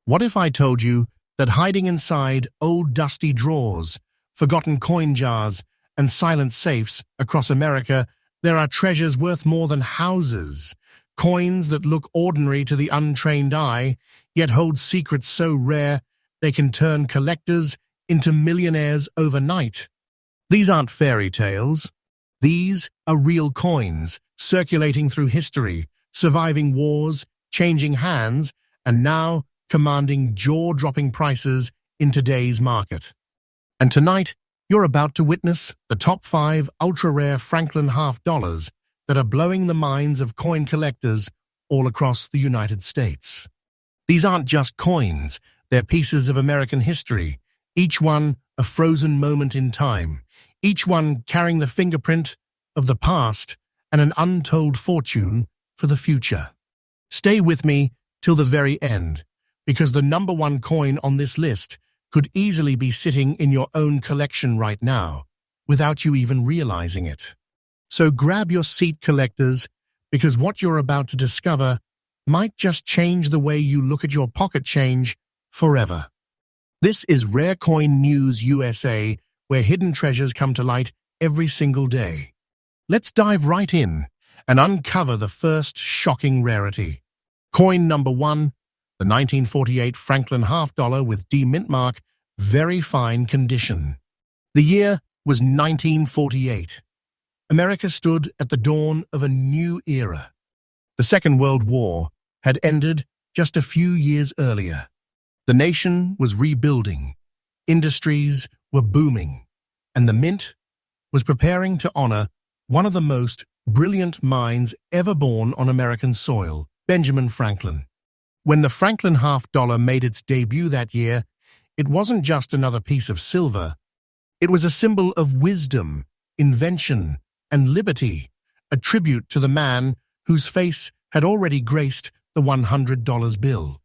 What if I told you that hiding inside old dusty drawers, forgotten coin jars, and silent safes across America, there are treasures worth more than houses, coins that look ordinary to the untrained eye, yet hold secrets so rare they can turn collectors into millionaires overnight. These aren't fairy tales. These are real coins, circulating through history, surviving wars, changing hands, and now commanding jaw-dropping prices in today's market. And tonight, you're about to witness the top 5 ultra-rare Franklin half dollars that are blowing the minds of coin collectors all across the United States. These aren't just coins, they're pieces of American history, each one a frozen moment in time, each one carrying the fingerprint of the past and an untold fortune for the future. Stay with me till the very end, because the number 1 coin on this list could easily be sitting in your own collection right now, without you even realizing it. So grab your seat, collectors, because what you're about to discover might just change the way you look at your pocket change forever. This is Rare Coin News USA, where hidden treasures come to light every single day. Let's dive right in and uncover the first shocking rarity. Coin number 1, the 1948 Franklin half dollar with No Mintmark, very fine condition. The year was 1948. America stood at the dawn of a new era. The Second World War had ended just a few years earlier. The nation was rebuilding, industries were booming, and the Mint was preparing to honor one of the most brilliant minds ever born on American soil, Benjamin Franklin. When the Franklin half dollar made its debut that year, it wasn't just another piece of silver. It was a symbol of wisdom, invention, and liberty, a tribute to the man whose face had already graced the $100 bill.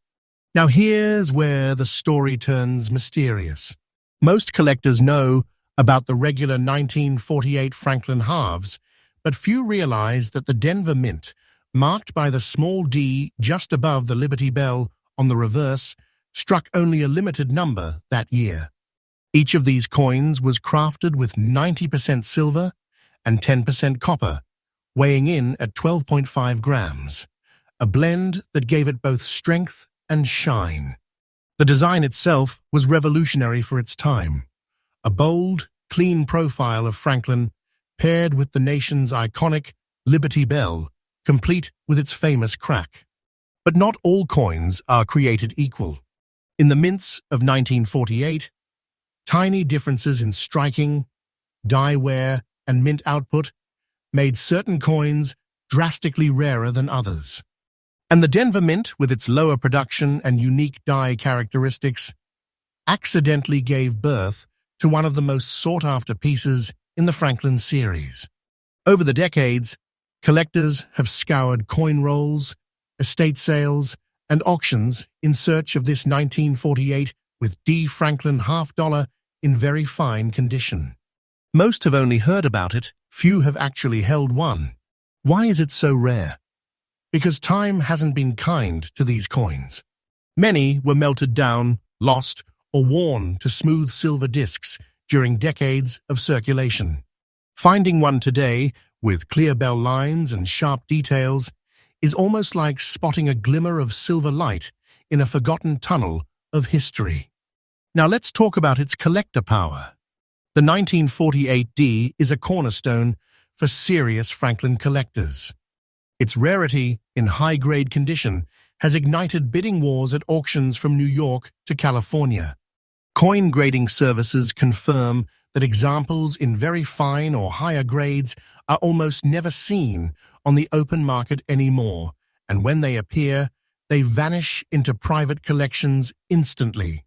Now here's where the story turns mysterious. Most collectors know about the regular 1948 Franklin halves, but few realize that the Denver Mint, marked by the small D just above the Liberty Bell on the reverse, struck only a limited number that year. Each of these coins was crafted with 90% silver and 10% copper, weighing in at 12.5 grams, a blend that gave it both strength and shine. The design itself was revolutionary for its time. A bold, clean profile of Franklin paired with the nation's iconic Liberty Bell, complete with its famous crack. But not all coins are created equal. In the mints of 1948, tiny differences in striking, die wear, and mint output made certain coins drastically rarer than others. And the Denver Mint, with its lower production and unique die characteristics, accidentally gave birth to one of the most sought-after pieces in the Franklin series. Over the decades, collectors have scoured coin rolls, estate sales, and auctions in search of this 1948 with D. Franklin half dollar in very fine condition. Most have only heard about it, few have actually held one. Why is it so rare? Because time hasn't been kind to these coins. Many were melted down, lost, or worn to smooth silver discs during decades of circulation. Finding one today, with clear bell lines and sharp details, is almost like spotting a glimmer of silver light in a forgotten tunnel of history. Now let's talk about its collector power. The 1948 D is a cornerstone for serious Franklin collectors. Its rarity in high-grade condition has ignited bidding wars at auctions from New York to California. Coin grading services confirm that examples in very fine or higher grades are almost never seen on the open market anymore, and when they appear, they vanish into private collections instantly.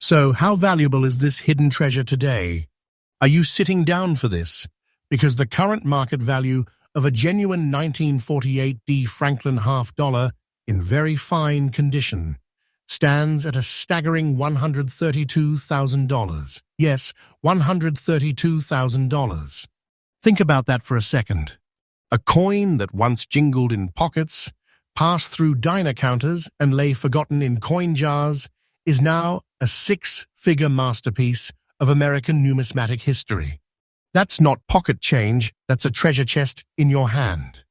So how valuable is this hidden treasure today? Are you sitting down for this? Because the current market value of a genuine 1948 D. Franklin half dollar in very fine condition stands at a staggering $132,000. Yes, $132,000. Think about that for a second. A coin that once jingled in pockets pass through diner counters and lay forgotten in coin jars, is now a six-figure masterpiece of American numismatic history. That's not pocket change, that's a treasure chest in your hand.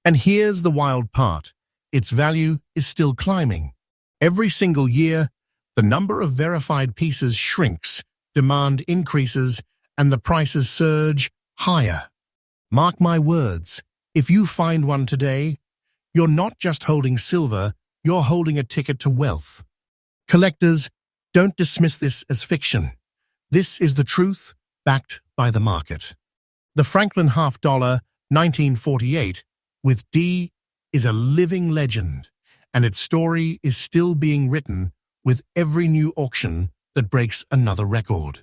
And here's the wild part. Its value is still climbing. Every single year, the number of verified pieces shrinks, demand increases, and the prices surge higher. Mark my words, if you find one today, you're not just holding silver, you're holding a ticket to wealth. Collectors, don't dismiss this as fiction. This is the truth, backed by the market. The Franklin $half 1948 with D is a living legend, and its story is still being written with every new auction that breaks another record.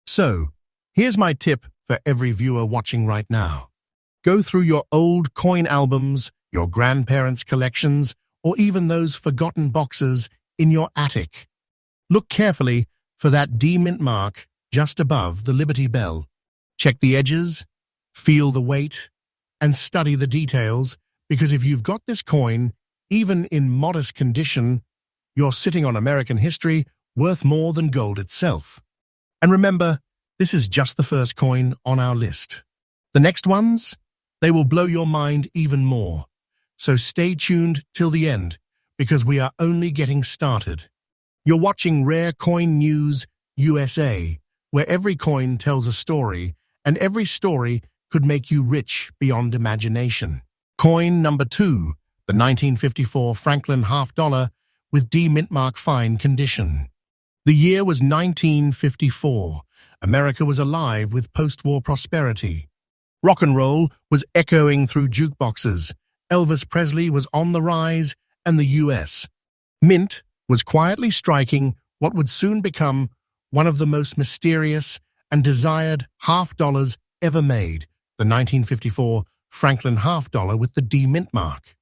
So, here's my tip for every viewer watching right now. Go through your old coin albums, your grandparents' collections, or even those forgotten boxes in your attic. Look carefully for that D mint mark just above the Liberty Bell. Check the edges, feel the weight, and study the details, because if you've got this coin, even in modest condition, you're sitting on American history worth more than gold itself. And remember, this is just the first coin on our list. The next ones, they will blow your mind even more. So stay tuned till the end, because we are only getting started. You're watching Rare Coin News USA, where every coin tells a story, and every story could make you rich beyond imagination. Coin number 2, the 1954 Franklin $half with D mint mark fine condition. The year was 1954. America was alive with post-war prosperity. Rock and roll was echoing through jukeboxes. Elvis Presley was on the rise, and the U.S. Mint was quietly striking what would soon become one of the most mysterious and desired $half ever made, the 1954 Franklin $half with the D mint mark.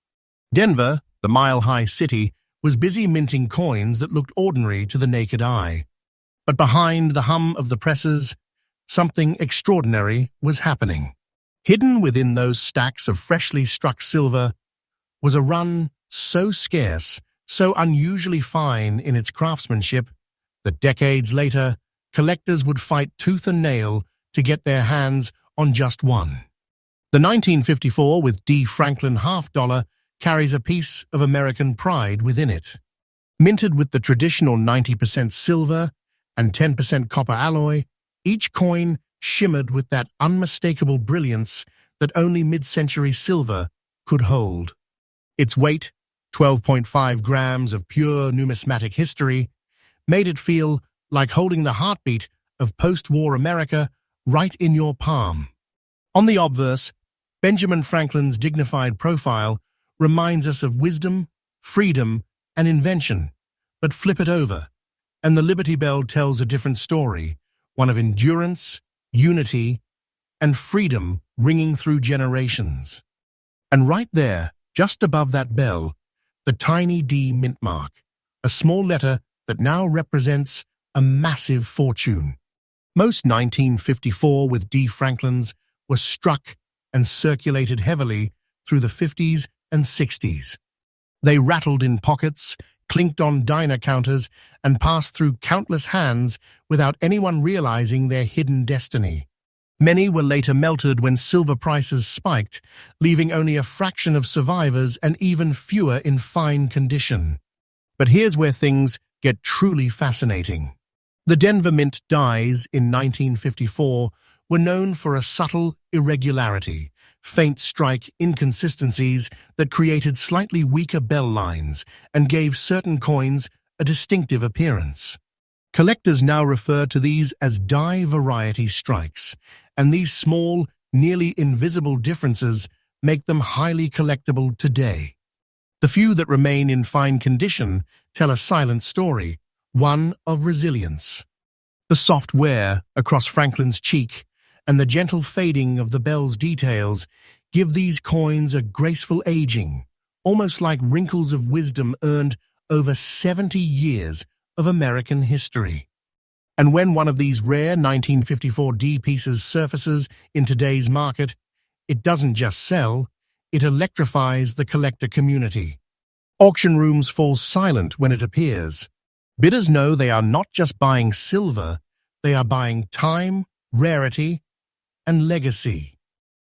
Denver, the mile-high city, was busy minting coins that looked ordinary to the naked eye. But behind the hum of the presses, something extraordinary was happening. Hidden within those stacks of freshly struck silver was a run so scarce, so unusually fine in its craftsmanship, that decades later, collectors would fight tooth and nail to get their hands on just one. The 1954 with D Franklin $half carries a piece of American pride within it. Minted with the traditional 90% silver and 10% copper alloy, each coin shimmered with that unmistakable brilliance that only mid-century silver could hold. Its weight, 12.5 grams of pure numismatic history, made it feel like holding the heartbeat of post-war America right in your palm. On the obverse, Benjamin Franklin's dignified profile reminds us of wisdom, freedom, and invention. But flip it over, and the Liberty Bell tells a different story, one of endurance, unity, and freedom ringing through generations. And right there, just above that bell, the tiny D mint mark, a small letter that now represents a massive fortune. Most 1954 with D Franklins were struck and circulated heavily through the 50s and 60s. They rattled in pockets, clinked on diner counters, and passed through countless hands without anyone realizing their hidden destiny. Many were later melted when silver prices spiked, leaving only a fraction of survivors and even fewer in fine condition. But here's where things get truly fascinating. The Denver Mint dies in 1954 were known for a subtle irregularity, faint strike inconsistencies that created slightly weaker bell lines and gave certain coins a distinctive appearance. Collectors now refer to these as die variety strikes, and these small, nearly invisible differences make them highly collectible today. The few that remain in fine condition tell a silent story, one of resilience. The soft wear across Franklin's cheek and the gentle fading of the bell's details give these coins a graceful aging, almost like wrinkles of wisdom earned over 70 years of American history. And when one of these rare 1954 D pieces surfaces in today's market, it doesn't just sell, it electrifies the collector community. Auction rooms fall silent when it appears. Bidders know they are not just buying silver, they are buying time, rarity, and legacy.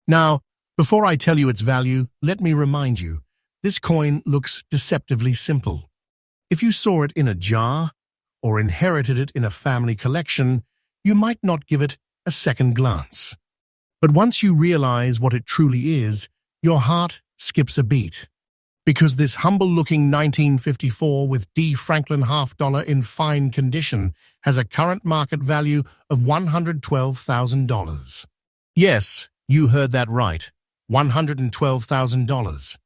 Now, before I tell you its value, let me remind you, this coin looks deceptively simple. If you saw it in a jar or inherited it in a family collection, you might not give it a second glance. But once you realize what it truly is, your heart skips a beat. Because this humble-looking 1954 with D. Franklin $half in fine condition has a current market value of $112,000. Yes, you heard that right, $112,000.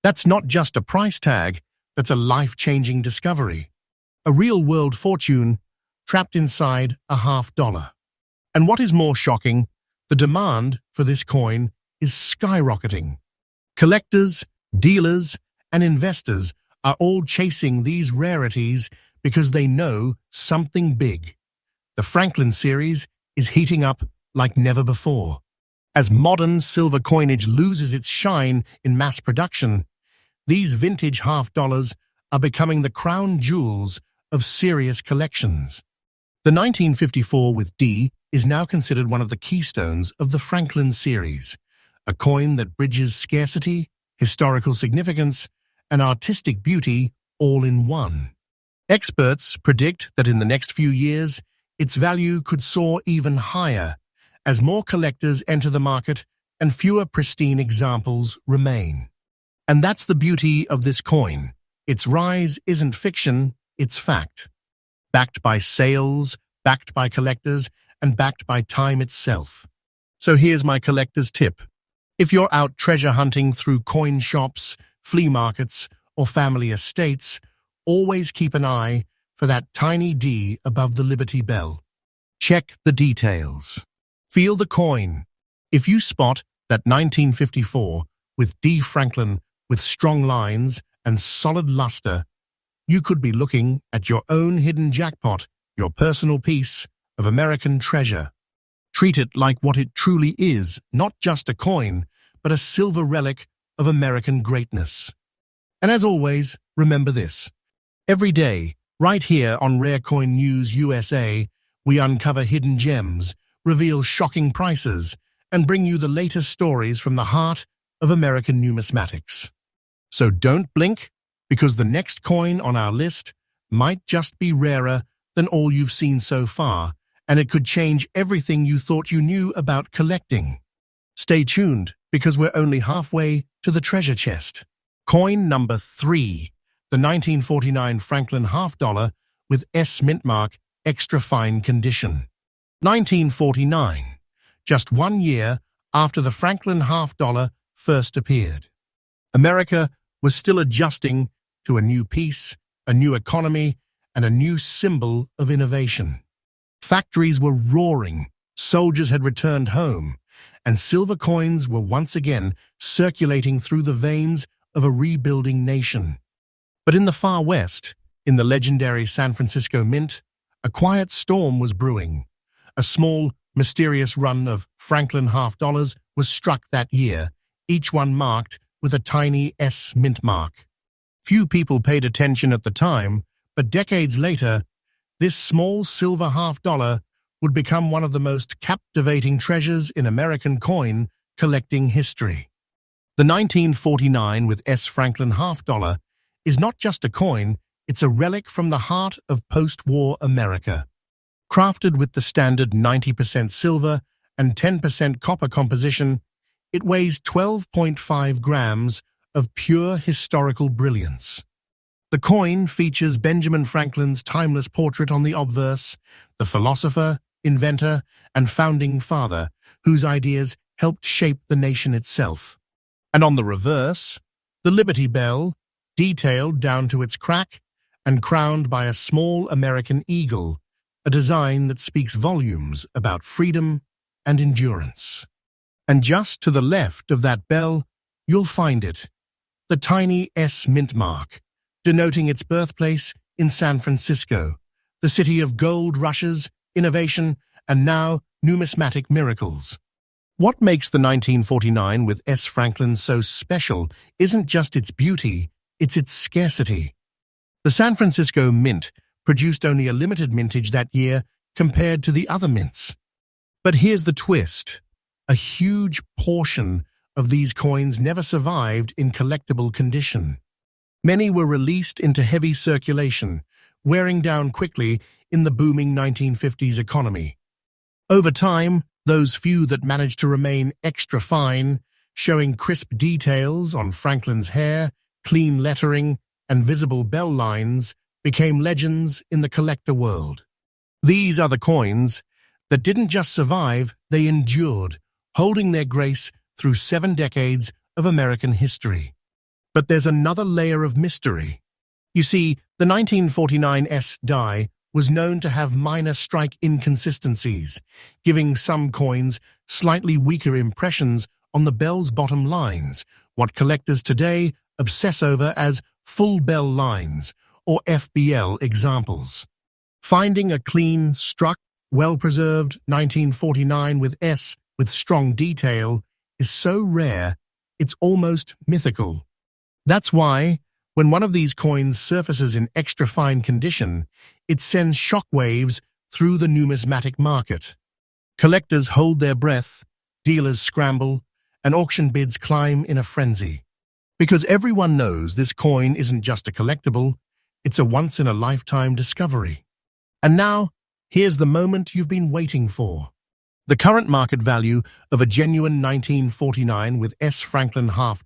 That's not just a price tag, that's a life-changing discovery. A real-world fortune trapped inside a $half. And what is more shocking, the demand for this coin is skyrocketing. Collectors, dealers, and investors are all chasing these rarities because they know something big. The Franklin series is heating up like never before. As modern silver coinage loses its shine in mass production, these vintage $half are becoming the crown jewels of serious collections. The 1954 with D is now considered one of the keystones of the Franklin series, a coin that bridges scarcity, historical significance, and artistic beauty all in one. Experts predict that in the next few years, its value could soar even higher as more collectors enter the market and fewer pristine examples remain. And that's the beauty of this coin. Its rise isn't fiction, it's fact. Backed by sales, backed by collectors, and backed by time itself. So here's my collector's tip. If you're out treasure hunting through coin shops, flea markets, or family estates, always keep an eye for that tiny D above the Liberty Bell. Check the details. Feel the coin. If you spot that 1954 with D. Franklin with strong lines and solid luster, you could be looking at your own hidden jackpot, your personal piece of American treasure. Treat it like what it truly is, not just a coin, but a silver relic of American greatness. And as always, remember this. Every day, right here on Rare Coin News USA, we uncover hidden gems, reveal shocking prices, and bring you the latest stories from the heart of American numismatics. So don't blink, because the next coin on our list might just be rarer than all you've seen so far, and it could change everything you thought you knew about collecting. Stay tuned, because we're only halfway to the treasure chest. Coin number 3, the 1949 Franklin $half with S Mintmark extra fine condition. 1949, just 1 year after the Franklin $half first appeared. America was still adjusting to a new peace, a new economy, and a new symbol of innovation. Factories were roaring, soldiers had returned home, and silver coins were once again circulating through the veins of a rebuilding nation. But in the far west, in the legendary San Francisco Mint, a quiet storm was brewing. A small, mysterious run of Franklin $half was struck that year, each one marked with a tiny S Mintmark. Few people paid attention at the time, but decades later, this small silver $half would become one of the most captivating treasures in American coin collecting history. The 1949 with S Franklin $half is not just a coin, it's a relic from the heart of post-war America. Crafted with the standard 90% silver and 10% copper composition, it weighs 12.5 grams of pure historical brilliance. The coin features Benjamin Franklin's timeless portrait on the obverse, the philosopher, inventor, and founding father, whose ideas helped shape the nation itself. And on the reverse, the Liberty Bell, detailed down to its crack and crowned by a small American eagle, a design that speaks volumes about freedom and endurance. And just to the left of that bell, you'll find it, the tiny S Mintmark, denoting its birthplace in San Francisco, the city of gold rushes, innovation, and now numismatic miracles. What makes the 1949 with S Franklin so special isn't just its beauty, it's its scarcity. The San Francisco Mint produced only a limited mintage that year compared to the other mints. But here's the twist. A huge portion of these coins never survived in collectible condition. Many were released into heavy circulation, wearing down quickly in the booming 1950s economy. Over time, those few that managed to remain extra fine, showing crisp details on Franklin's hair, clean lettering, and visible bell lines, became legends in the collector world. These are the coins that didn't just survive, they endured, holding their grace through 7 decades of American history. But there's another layer of mystery. You see, the 1949 S die was known to have minor strike inconsistencies, giving some coins slightly weaker impressions on the bell's bottom lines, what collectors today obsess over as full bell lines, or FBL examples. Finding a clean, struck, well-preserved 1949 with S with strong detail is so rare, it's almost mythical. That's why, when one of these coins surfaces in extra fine condition, it sends shockwaves through the numismatic market. Collectors hold their breath, dealers scramble, and auction bids climb in a frenzy. Because everyone knows this coin isn't just a collectible, it's a once-in-a-lifetime discovery. And now, here's the moment you've been waiting for. The current market value of a genuine 1949 with S. Franklin $half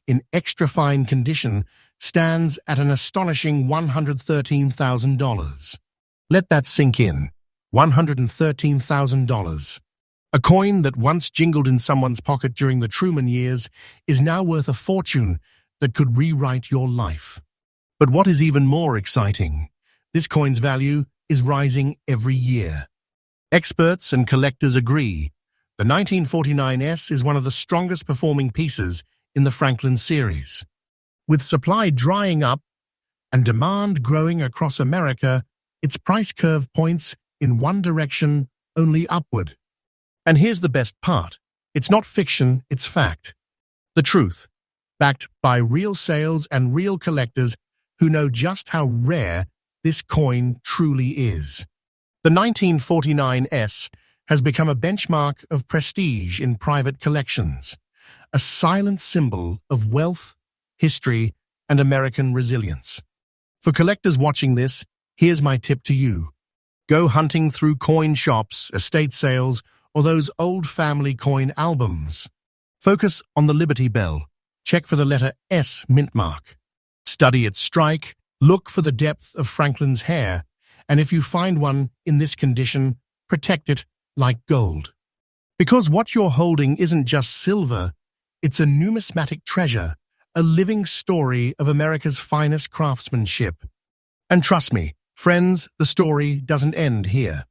in extra fine condition stands at an astonishing $113,000. Let that sink in. $113,000. A coin that once jingled in someone's pocket during the Truman years is now worth a fortune that could rewrite your life. But what is even more exciting? This coin's value is rising every year. Experts and collectors agree. The 1949S is one of the strongest performing pieces in the Franklin series. With supply drying up and demand growing across America, its price curve points in one direction, only upward. And here's the best part. It's not fiction, it's fact. The truth, backed by real sales and real collectors who know just how rare this coin truly is. The 1949S has become a benchmark of prestige in private collections, a silent symbol of wealth, history, and American resilience. For collectors watching this, here's my tip to you. Go hunting through coin shops, estate sales, or those old family coin albums. Focus on the Liberty Bell. Check for the letter S Mintmark. Study its strike, look for the depth of Franklin's hair, and if you find one in this condition, protect it like gold. Because what you're holding isn't just silver, it's a numismatic treasure, a living story of America's finest craftsmanship. And trust me, friends, the story doesn't end here.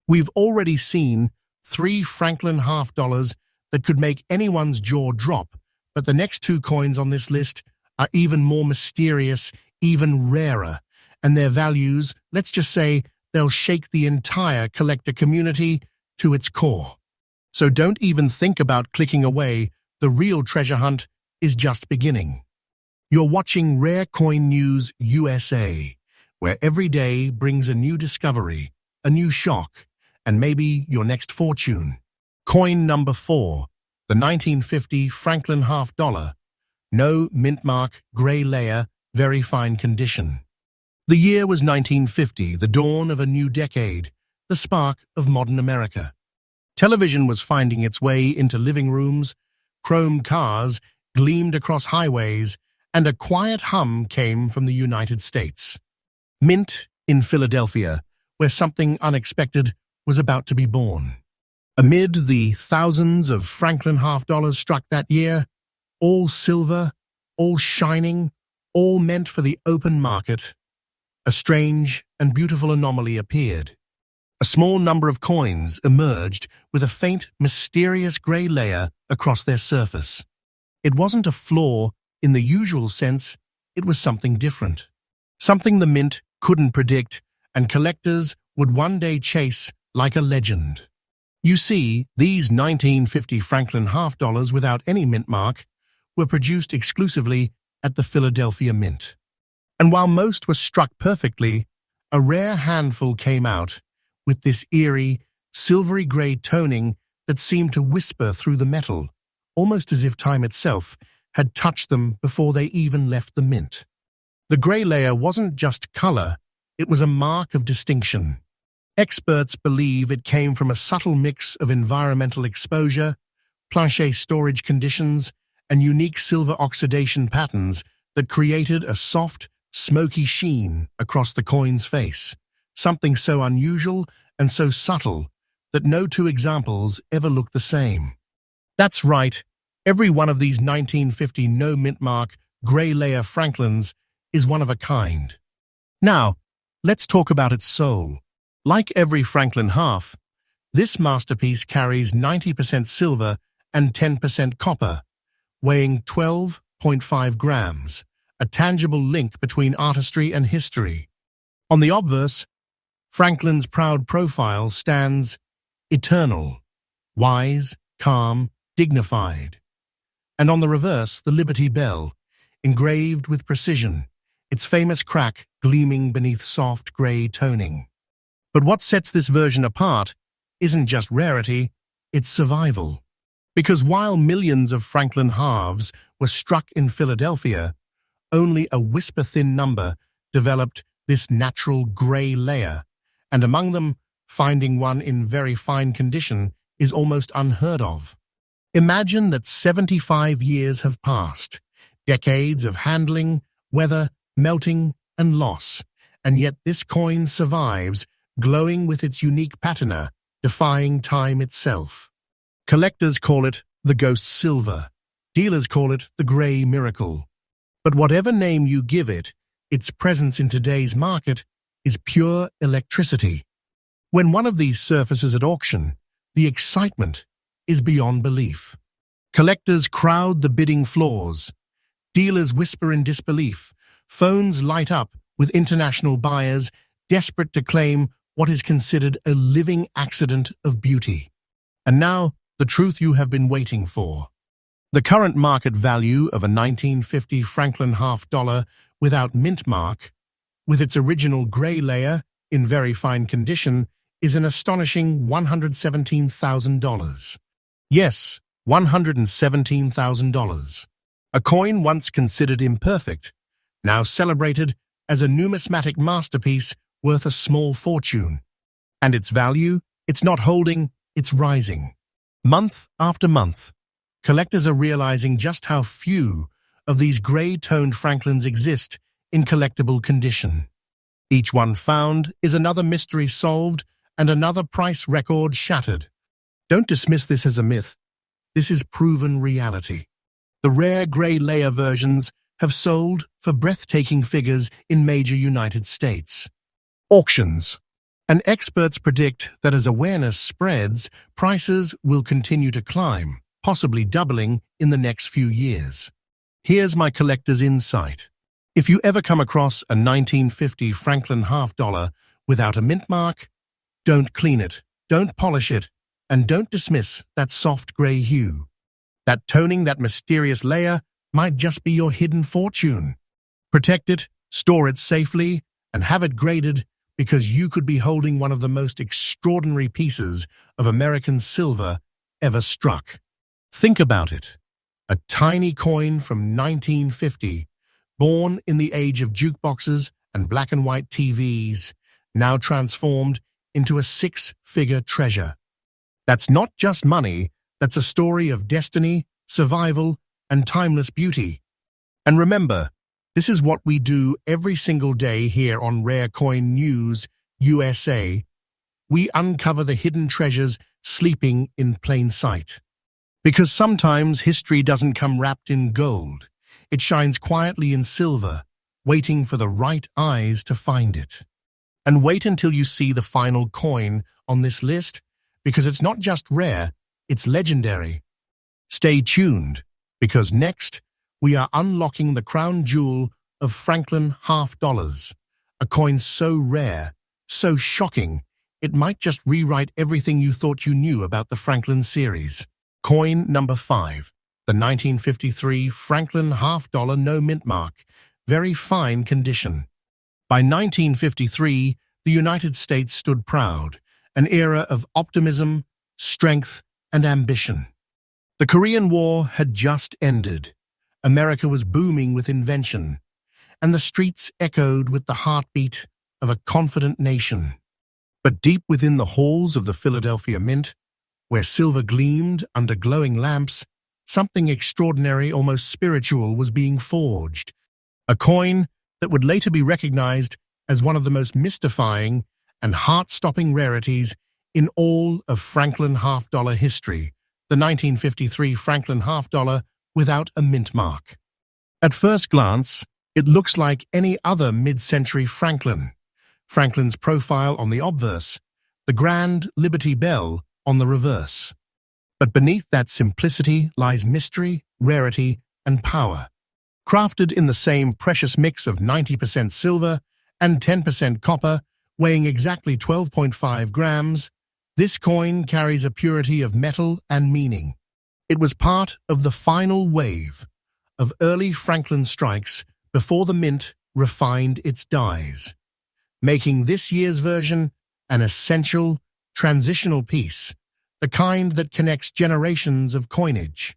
We've already seen 3 Franklin $half that could make anyone's jaw drop, but the next 2 coins on this list are even more mysterious, even rarer, and their values, let's just say, they'll shake the entire collector community to its core. So don't even think about clicking away. The real treasure hunt is just beginning. You're watching Rare Coin News USA, where every day brings a new discovery, a new shock, and maybe your next fortune. Coin number 4, the 1950 Franklin $half. No Mintmark, gray layer, very fine condition. The year was 1950, the dawn of a new decade, the spark of modern America. Television was finding its way into living rooms, chrome cars gleamed across highways, and a quiet hum came from the United States. Mint in Philadelphia, where something unexpected was about to be born. Amid the thousands of Franklin $half struck that year, all silver, all shining, all meant for the open market, a strange and beautiful anomaly appeared. A small number of coins emerged with a faint, mysterious gray layer across their surface. It wasn't a flaw in the usual sense, it was something different. Something the mint couldn't predict and collectors would one day chase like a legend. You see, these 1950 Franklin $half without any mint mark were produced exclusively at the Philadelphia Mint. And while most were struck perfectly, a rare handful came out with this eerie, silvery grey toning that seemed to whisper through the metal, almost as if time itself had touched them before they even left the mint. The grey layer wasn't just colour, it was a mark of distinction. Experts believe it came from a subtle mix of environmental exposure, plancher storage conditions, and unique silver oxidation patterns that created a soft, smoky sheen across the coin's face, something so unusual and so subtle that no two examples ever look the same. That's right, every one of these 1950 No Mintmark grey layer Franklins is one of a kind. Now, let's talk about its soul. Like every Franklin half, this masterpiece carries 90% silver and 10% copper, weighing 12.5 grams, a tangible link between artistry and history. On the obverse, Franklin's proud profile stands eternal, wise, calm, dignified. And on the reverse, the Liberty Bell, engraved with precision, its famous crack gleaming beneath soft grey toning. But what sets this version apart isn't just rarity, it's survival. Because while millions of Franklin halves were struck in Philadelphia, only a whisper-thin number developed this natural grey layer, and among them, finding one in very fine condition is almost unheard of. Imagine that 75 years have passed, decades of handling, weather, melting, and loss, and yet this coin survives, glowing with its unique patina, defying time itself. Collectors call it the ghost silver. Dealers call it the grey miracle. But whatever name you give it, its presence in today's market is pure electricity. When one of these surfaces at auction, the excitement is beyond belief. Collectors crowd the bidding floors. Dealers whisper in disbelief. Phones light up with international buyers desperate to claim what is considered a living accident of beauty. And now, the truth you have been waiting for. The current market value of a 1950 Franklin half-dollar without mint mark, with its original grey layer in very fine condition, is an astonishing $117,000. Yes, $117,000. A coin once considered imperfect, now celebrated as a numismatic masterpiece worth a small fortune. And its value? It's not holding, it's rising. Month after month, collectors are realizing just how few of these grey-toned Franklins exist in collectible condition. Each one found is another mystery solved and another price record shattered. Don't dismiss this as a myth. This is proven reality. The rare grey layer versions have sold for breathtaking figures in major United States. Auctions. And experts predict that as awareness spreads, prices will continue to climb, possibly doubling in the next few years. Here's my collector's insight. If you ever come across a 1950 Franklin half-dollar without a mint mark, don't clean it, don't polish it, and don't dismiss that soft grey hue. That toning, that mysterious layer, might just be your hidden fortune. Protect it, store it safely, and have it graded, because you could be holding one of the most extraordinary pieces of American silver ever struck. Think about it. A tiny coin from 1950, born in the age of jukeboxes and black and white TVs, now transformed into a six-figure treasure. That's not just money, that's a story of destiny, survival, and timeless beauty. And remember, this is what we do every single day here on Rare Coin News USA. We uncover the hidden treasures sleeping in plain sight. Because sometimes history doesn't come wrapped in gold. It shines quietly in silver, waiting for the right eyes to find it. And wait until you see the final coin on this list, because it's not just rare, it's legendary. Stay tuned, because next, we are unlocking the crown jewel of Franklin half-dollars, a coin so rare, so shocking, it might just rewrite everything you thought you knew about the Franklin series. Coin number 5, the 1953 Franklin half-dollar No Mintmark, very fine condition. By 1953, the United States stood proud, an era of optimism, strength, and ambition. The Korean War had just ended. America was booming with invention, and the streets echoed with the heartbeat of a confident nation. But deep within the halls of the Philadelphia Mint, where silver gleamed under glowing lamps, something extraordinary, almost spiritual, was being forged. A coin that would later be recognized as one of the most mystifying and heart-stopping rarities in all of Franklin half-dollar history, the 1953 Franklin half-dollar without a mint mark. At first glance, it looks like any other mid-century Franklin. Franklin's profile on the obverse, the grand Liberty Bell on the reverse. But beneath that simplicity lies mystery, rarity, and power. Crafted in the same precious mix of 90% silver and 10% copper, weighing exactly 12.5 grams, this coin carries a purity of metal and meaning. It was part of the final wave of early Franklin strikes before the mint refined its dies, making this year's version an essential, transitional piece, the kind that connects generations of coinage.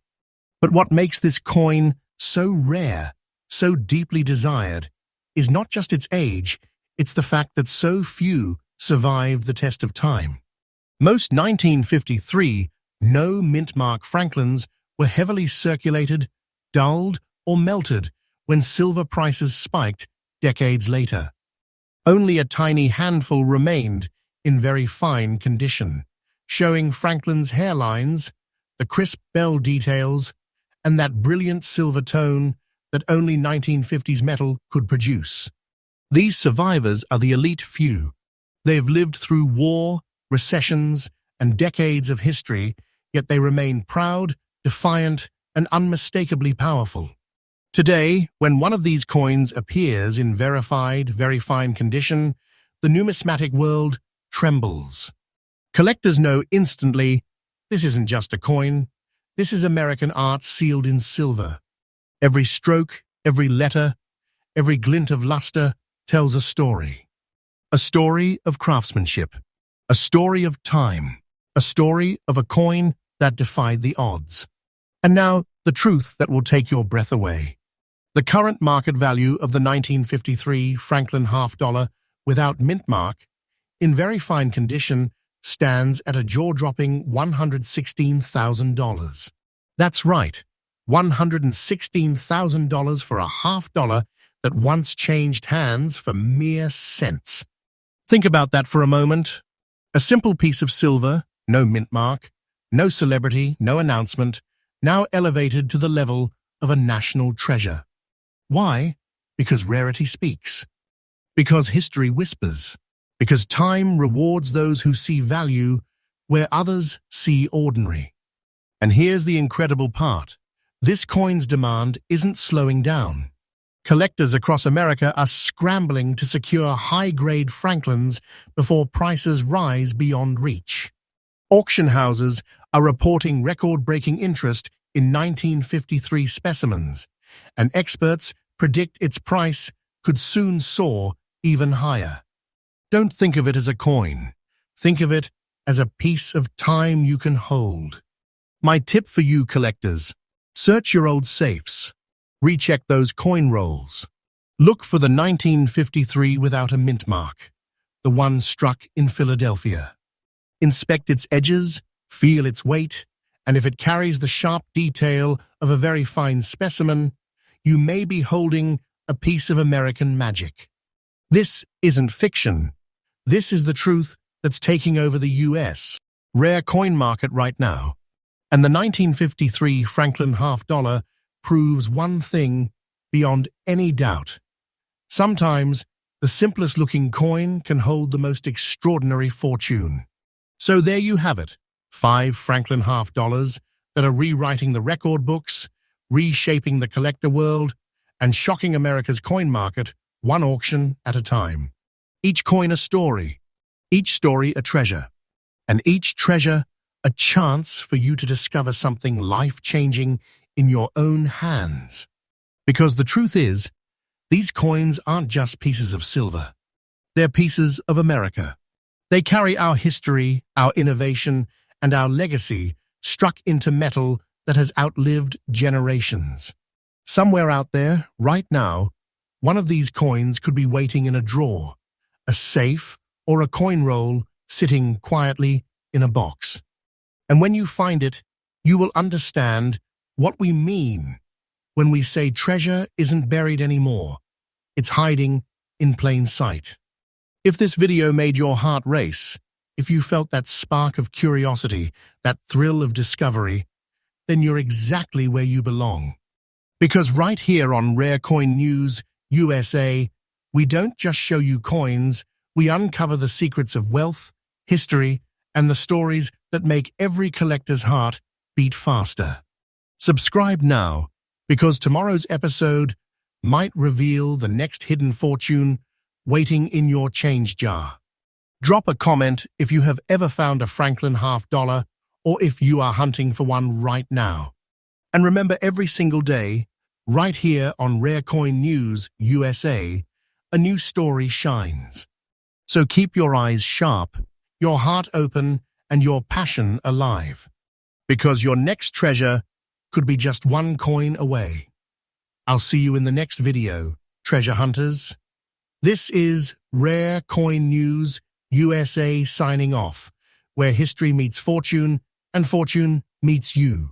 But what makes this coin so rare, so deeply desired, is not just its age, it's the fact that so few survived the test of time. Most 1953 No Mintmark Franklins were heavily circulated, dulled, or melted when silver prices spiked decades later. Only a tiny handful remained in very fine condition, showing Franklin's hairlines, the crisp bell details, and that brilliant silver tone that only 1950s metal could produce. These survivors are the elite few. They've lived through war, recessions, and decades of history, yet they remain proud, defiant, and unmistakably powerful. Today, when one of these coins appears in verified, very fine condition, the numismatic world trembles. Collectors know instantly, this isn't just a coin, this is American art sealed in silver. Every stroke, every letter, every glint of luster tells a story. A story of craftsmanship, a story of time, a story of a coin that defied the odds. And now, the truth that will take your breath away. The current market value of the 1953 Franklin half-dollar without mint mark, in very fine condition, stands at a jaw-dropping $116,000. That's right, $116,000 for a half-dollar that once changed hands for mere cents. Think about that for a moment. A simple piece of silver, no mint mark, no celebrity, no announcement, now elevated to the level of a national treasure. Why? Because rarity speaks. Because history whispers. Because time rewards those who see value where others see ordinary. And here's the incredible part. This coin's demand isn't slowing down. Collectors across America are scrambling to secure high-grade Franklins before prices rise beyond reach. Auction houses are reporting record-breaking interest in 1953 specimens, and experts predict its price could soon soar even higher. Don't think of it as a coin. Think of it as a piece of time you can hold. My tip for you collectors, search your old safes. Recheck those coin rolls. Look for the 1953 without a mint mark, the one struck in Philadelphia. Inspect its edges, feel its weight, and if it carries the sharp detail of a very fine specimen, you may be holding a piece of American magic. This isn't fiction. This is the truth that's taking over the U.S. rare coin market right now. And the 1953 Franklin half-dollar proves one thing beyond any doubt. Sometimes, the simplest-looking coin can hold the most extraordinary fortune. So there you have it, 5 Franklin half-dollars that are rewriting the record books, reshaping the collector world, and shocking America's coin market one auction at a time. Each coin a story, each story a treasure, and each treasure a chance for you to discover something life-changing in your own hands. Because the truth is, these coins aren't just pieces of silver. They're pieces of America. They carry our history, our innovation, and our legacy struck into metal that has outlived generations. Somewhere out there, right now, one of these coins could be waiting in a drawer, a safe, or a coin roll sitting quietly in a box. And when you find it, you will understand what we mean when we say treasure isn't buried anymore. It's hiding in plain sight. If this video made your heart race, if you felt that spark of curiosity, that thrill of discovery, then you're exactly where you belong. Because right here on Rare Coin News USA, we don't just show you coins, we uncover the secrets of wealth, history, and the stories that make every collector's heart beat faster. Subscribe now, because tomorrow's episode might reveal the next hidden fortune waiting in your change jar. Drop a comment if you have ever found a Franklin $50 or if you are hunting for one right now. And remember, every single day, right here on Rare Coin News USA, a new story shines. So keep your eyes sharp, your heart open, and your passion alive. Because your next treasure could be just one coin away. I'll see you in the next video, treasure hunters. This is Rare Coin News USA signing off, where history meets fortune and fortune meets you.